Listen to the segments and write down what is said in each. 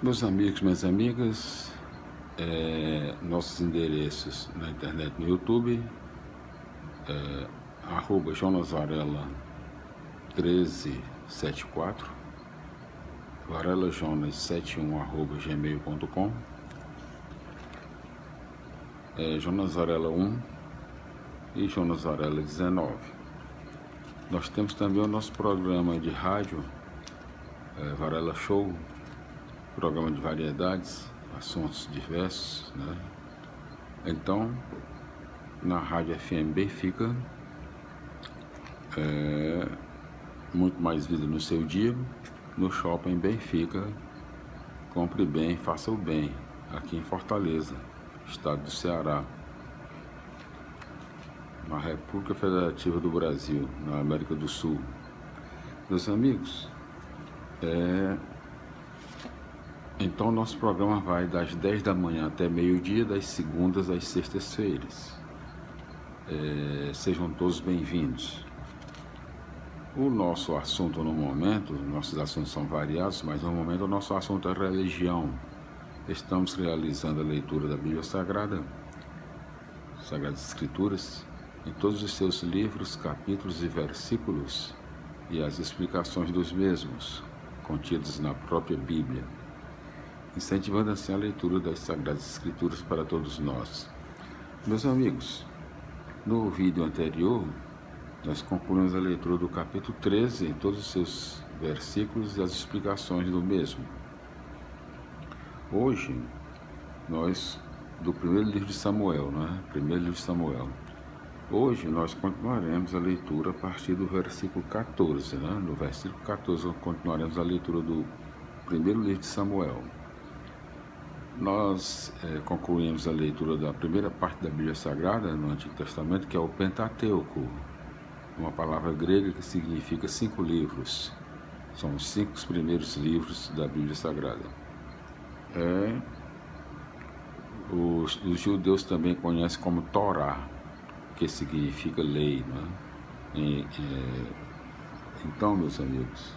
Meus amigos, minhas amigas, nossos endereços na internet, no YouTube, @JonasVarela 1374, varelajonas71@gmail.com, Jonas Varela 1 e Jonas Varela 19. Nós temos também o nosso programa de rádio, Varela Show, programa de variedades, assuntos diversos, né? Então, na Rádio FM Benfica, muito mais vida no seu dia. No Shopping Benfica, compre bem, faça o bem, aqui em Fortaleza, estado do Ceará, na República Federativa do Brasil, na América do Sul. Meus amigos, então nosso programa vai das 10 da manhã até meio-dia, das segundas às sextas-feiras. Sejam todos bem-vindos. O nosso assunto no momento, nossos assuntos são variados, mas no momento o nosso assunto é religião. Estamos realizando a leitura da Bíblia Sagrada, Sagradas Escrituras, em todos os seus livros, capítulos e versículos, e as explicações dos mesmos, contidos na própria Bíblia, incentivando assim a leitura das Sagradas Escrituras para todos nós. Meus amigos, no vídeo anterior, nós concluímos a leitura do capítulo 13, em todos os seus versículos e as explicações do mesmo. Hoje, do primeiro livro de Samuel, Primeiro livro de Samuel. Hoje nós continuaremos a leitura a partir do versículo 14, No versículo 14 continuaremos a leitura do primeiro livro de Samuel. Nós concluímos a leitura da primeira parte da Bíblia Sagrada no Antigo Testamento, que é o Pentateuco, uma palavra grega que significa 5 livros. São os 5 primeiros livros da Bíblia Sagrada. Os judeus também conhecem como Torá, que significa lei, Então, meus amigos,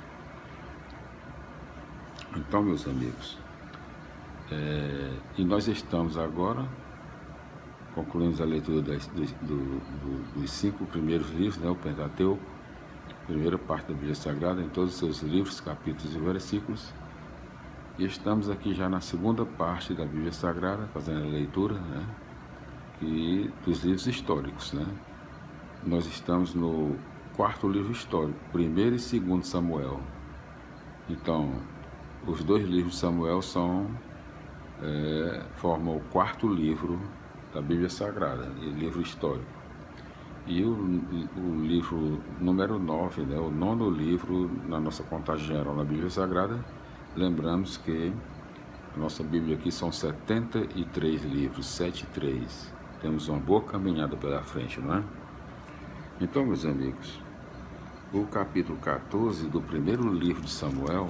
e nós estamos agora, concluímos a leitura dos 5 primeiros livros, o Pentateuco, primeira parte da Bíblia Sagrada, em todos os seus livros, capítulos e versículos. E estamos aqui já na segunda parte da Bíblia Sagrada, fazendo a leitura, dos livros históricos, Nós estamos no 4º livro histórico, 1º e 2º Samuel. Então, os 2 livros de Samuel formam o 4º livro da Bíblia Sagrada, livro histórico. E o livro número 9, o 9º livro na nossa contagem geral na Bíblia Sagrada. Lembramos que a nossa Bíblia aqui são 73 livros, 73. Temos uma boa caminhada pela frente, Então, meus amigos, o capítulo 14 do primeiro livro de Samuel,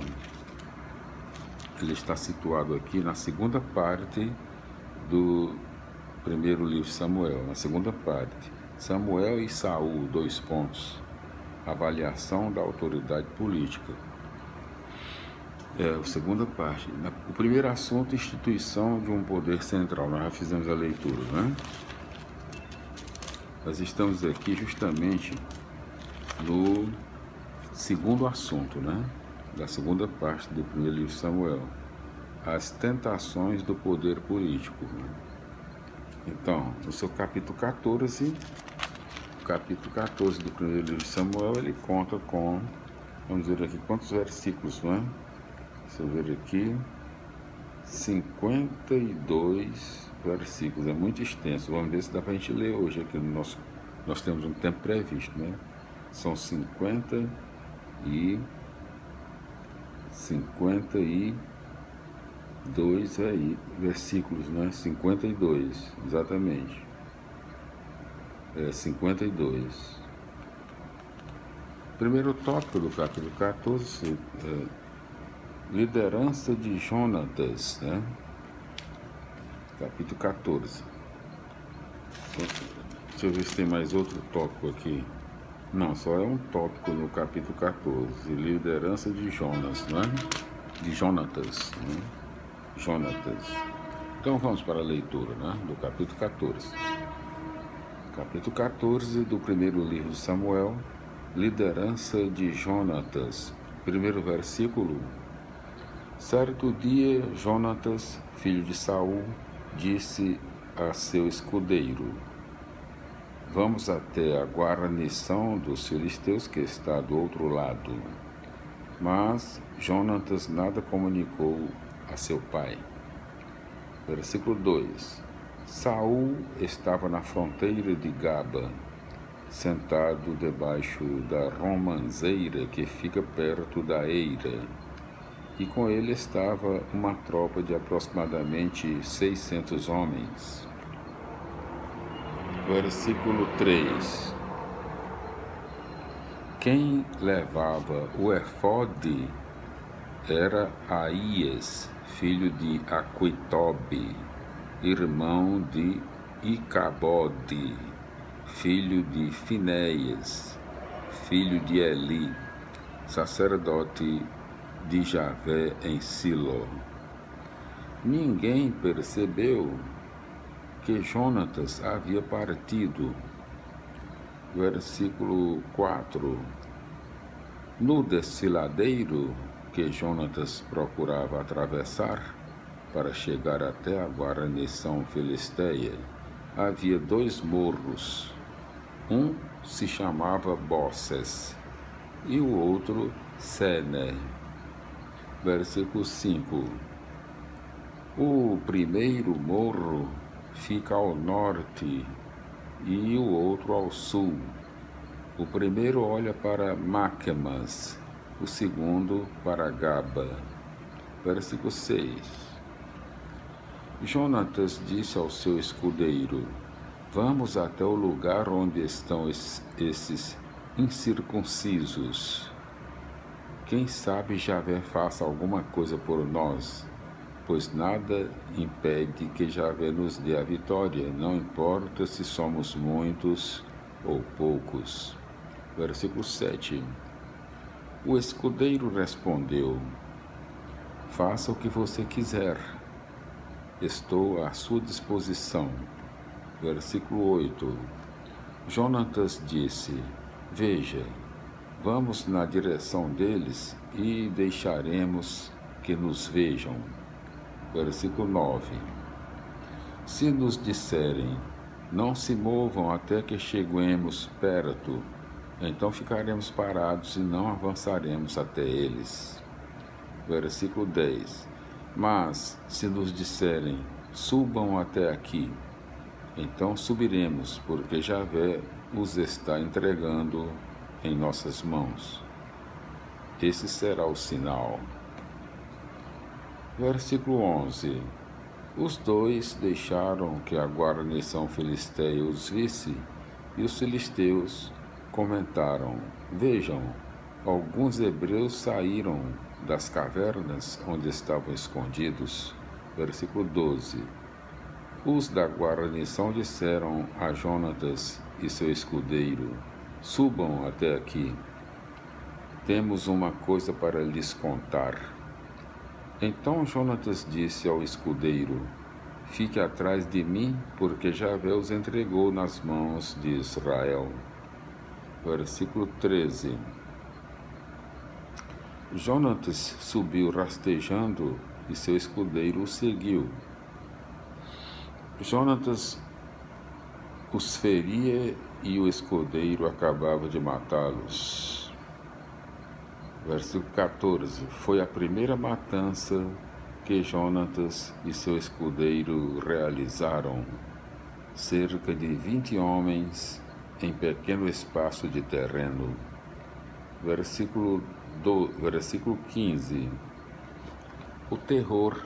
ele está situado aqui na segunda parte do primeiro livro de Samuel, na segunda parte. Samuel e Saul, 2 pontos. Avaliação da autoridade política. A segunda parte. O primeiro assunto, instituição de um poder central. Nós já fizemos a leitura, Nós estamos aqui justamente no segundo assunto, Da segunda parte do primeiro livro de Samuel. As tentações do poder político. Então, no seu capítulo 14, do primeiro livro de Samuel, ele conta com, vamos ver aqui quantos versículos, Deixa eu ver aqui, 52 versículos, é muito extenso. Vamos ver se dá para a gente ler hoje aqui no nosso. Nós temos um tempo previsto, São 52 versículos, 52, exatamente. 52. Primeiro tópico do capítulo 14, liderança de Jonatas, Capítulo 14. Deixa eu ver se tem mais outro tópico aqui. Não, só é um tópico no capítulo 14, liderança de Jonas, De Jonatas, Jonatas. Então vamos para a leitura, né, do capítulo 14. Capítulo 14 do primeiro livro de Samuel, liderança de Jonatas. Primeiro versículo. Certo dia, Jonatas, filho de Saul, disse a seu escudeiro: Vamos até a guarnição dos filisteus que está do outro lado. Mas Jonatas nada comunicou a seu pai. Versículo 2. Saul estava na fronteira de Gaba, sentado debaixo da romanceira que fica perto da eira, e com ele estava uma tropa de aproximadamente 600 homens. Versículo 3. Quem levava o efode era Aías, filho de Aquitobe, irmão de Icabode, filho de Finéias, filho de Eli, sacerdote de Javé em Silo. Ninguém percebeu que Jonatas havia partido. Versículo 4. No desfiladeiro que Jonatas procurava atravessar para chegar até a guarnição filisteia, havia 2 morros. Um se chamava Bosses e o outro Sene. Versículo 5. O primeiro morro fica ao norte e o outro ao sul. O primeiro olha para Maquemas, o segundo para Gaba. Versículo 6. Jonatas disse ao seu escudeiro: Vamos até o lugar onde estão esses incircuncisos. Quem sabe Javé faça alguma coisa por nós, pois nada impede que Javé nos dê a vitória, não importa se somos muitos ou poucos. Versículo 7. O escudeiro respondeu: Faça o que você quiser, estou à sua disposição. Versículo 8. Jonatas disse: Veja, vamos na direção deles e deixaremos que nos vejam. Versículo 9. Se nos disserem: Não se movam até que cheguemos perto, então ficaremos parados e não avançaremos até eles. Versículo 10. Mas se nos disserem: Subam até aqui, então subiremos, porque Javé os está entregando em nossas mãos. Esse será o sinal. Versículo 11. Os 2 deixaram que a guarnição filisteia os visse, e os filisteus comentaram: Vejam, alguns hebreus saíram das cavernas onde estavam escondidos. Versículo 12. Os da guarnição disseram a Jonatas e seu escudeiro: Subam até aqui. Temos uma coisa para lhes contar. Então Jonatas disse ao escudeiro: Fique atrás de mim, porque Javé os entregou nas mãos de Israel. Versículo 13. Jonatas subiu rastejando e seu escudeiro o seguiu. Jonatas os feria e o escudeiro acabava de matá-los. Versículo 14. Foi a primeira matança que Jonatas e seu escudeiro realizaram. Cerca de 20 homens em pequeno espaço de terreno. Versículo 15. O terror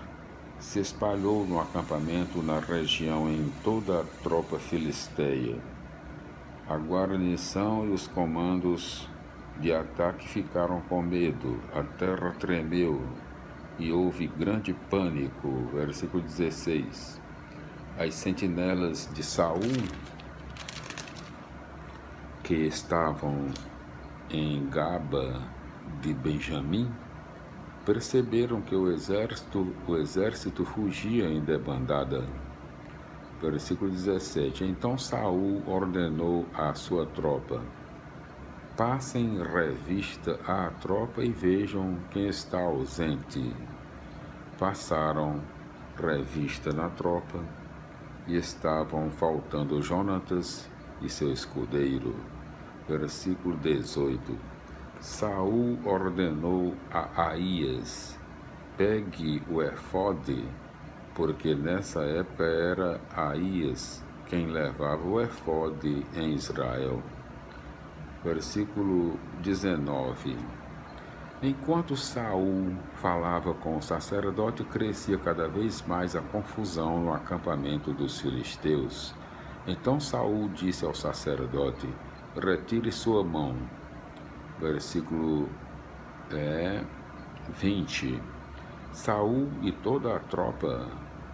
se espalhou no acampamento na região em toda a tropa filisteia. A guarnição e os comandos de ataque ficaram com medo, a terra tremeu e houve grande pânico. Versículo 16. As sentinelas de Saul, que estavam em Gaba de Benjamim, perceberam que o exército fugia em debandada. Versículo 17. Então Saul ordenou à sua tropa: passem revista à tropa e vejam quem está ausente. Passaram revista na tropa e estavam faltando Jonatas e seu escudeiro. Versículo 18. Saul ordenou a Aías: pegue o efode, porque nessa época era Aías quem levava o efode em Israel. Versículo 19. Enquanto Saul falava com o sacerdote, crescia cada vez mais a confusão no acampamento dos filisteus. Então Saul disse ao sacerdote: retire sua mão. Versículo 20. Saul e toda a tropa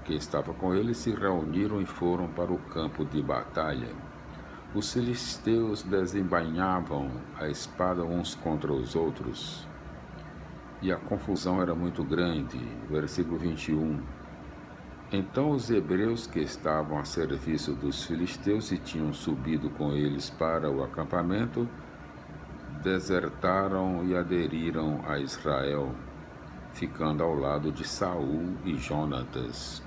que estava com ele se reuniram e foram para o campo de batalha. Os filisteus desembainhavam a espada uns contra os outros, e a confusão era muito grande. Versículo 21. Então os hebreus que estavam a serviço dos filisteus e tinham subido com eles para o acampamento, desertaram e aderiram a Israel, ficando ao lado de Saul e Jonatas.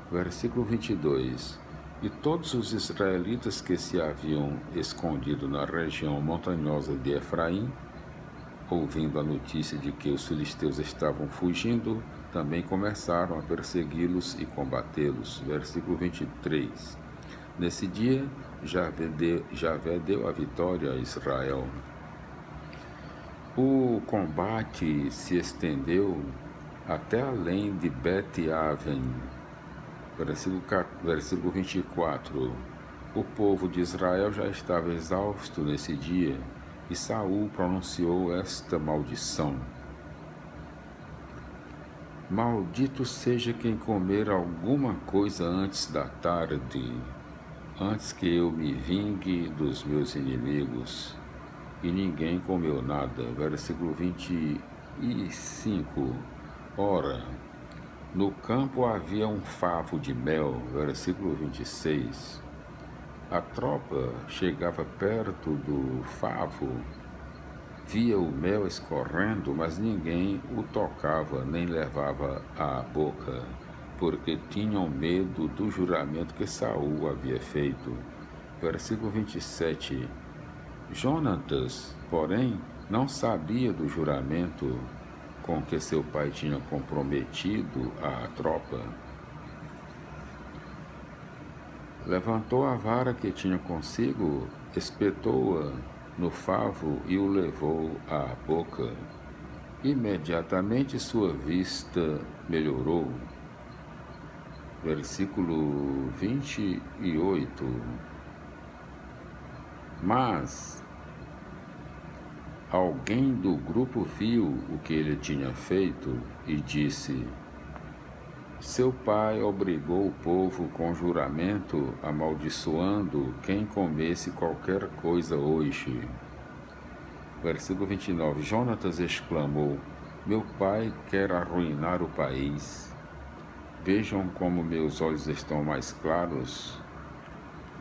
Versículo 22. E todos os israelitas que se haviam escondido na região montanhosa de Efraim, ouvindo a notícia de que os filisteus estavam fugindo, também começaram a persegui-los e combatê-los. Versículo 23. Nesse dia, Javé deu a vitória a Israel. O combate se estendeu até além de Bet-Aven. Versículo 24. O povo de Israel já estava exausto nesse dia, e Saul pronunciou esta maldição: maldito seja quem comer alguma coisa antes da tarde, antes que eu me vingue dos meus inimigos. E ninguém comeu nada. Versículo 25. Ora, no campo havia um favo de mel. Versículo 26. A tropa chegava perto do favo, via o mel escorrendo, mas ninguém o tocava nem levava à boca, porque tinham medo do juramento que Saul havia feito. Versículo 27. Jonatas, porém, não sabia do juramento com que seu pai tinha comprometido a tropa. Levantou a vara que tinha consigo, espetou-a no favo e o levou à boca. Imediatamente sua vista melhorou. Versículo 28. Mas alguém do grupo viu o que ele tinha feito e disse: seu pai obrigou o povo com juramento, amaldiçoando quem comesse qualquer coisa hoje. Versículo 29. Jonatas exclamou: meu pai quer arruinar o país. Vejam como meus olhos estão mais claros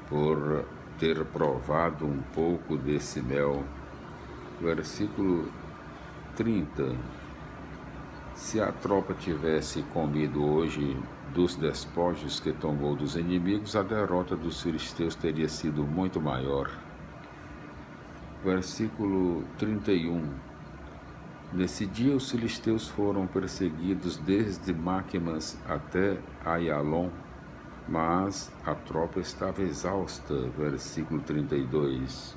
por ter provado um pouco desse mel. Versículo 30. Se a tropa tivesse comido hoje dos despojos que tomou dos inimigos, a derrota dos filisteus teria sido muito maior. Versículo 31. Nesse dia os filisteus foram perseguidos desde Maquemas até Aialon, mas a tropa estava exausta. Versículo 32.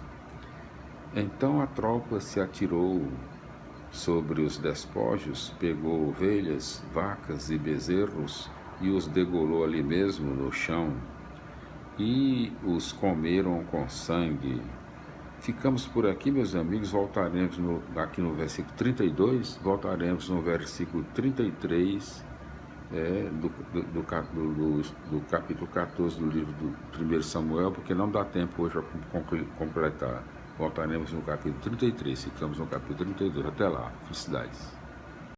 Então a tropa se atirou sobre os despojos, pegou ovelhas, vacas e bezerros e os degolou ali mesmo no chão, e os comeram com sangue. Ficamos por aqui, meus amigos. Voltaremos aqui no versículo 32, voltaremos no versículo 33 do capítulo 14 do livro do 1 Samuel, porque não dá tempo hoje para completar. Voltaremos no capítulo 33, ficamos no capítulo 32. Até lá, felicidades.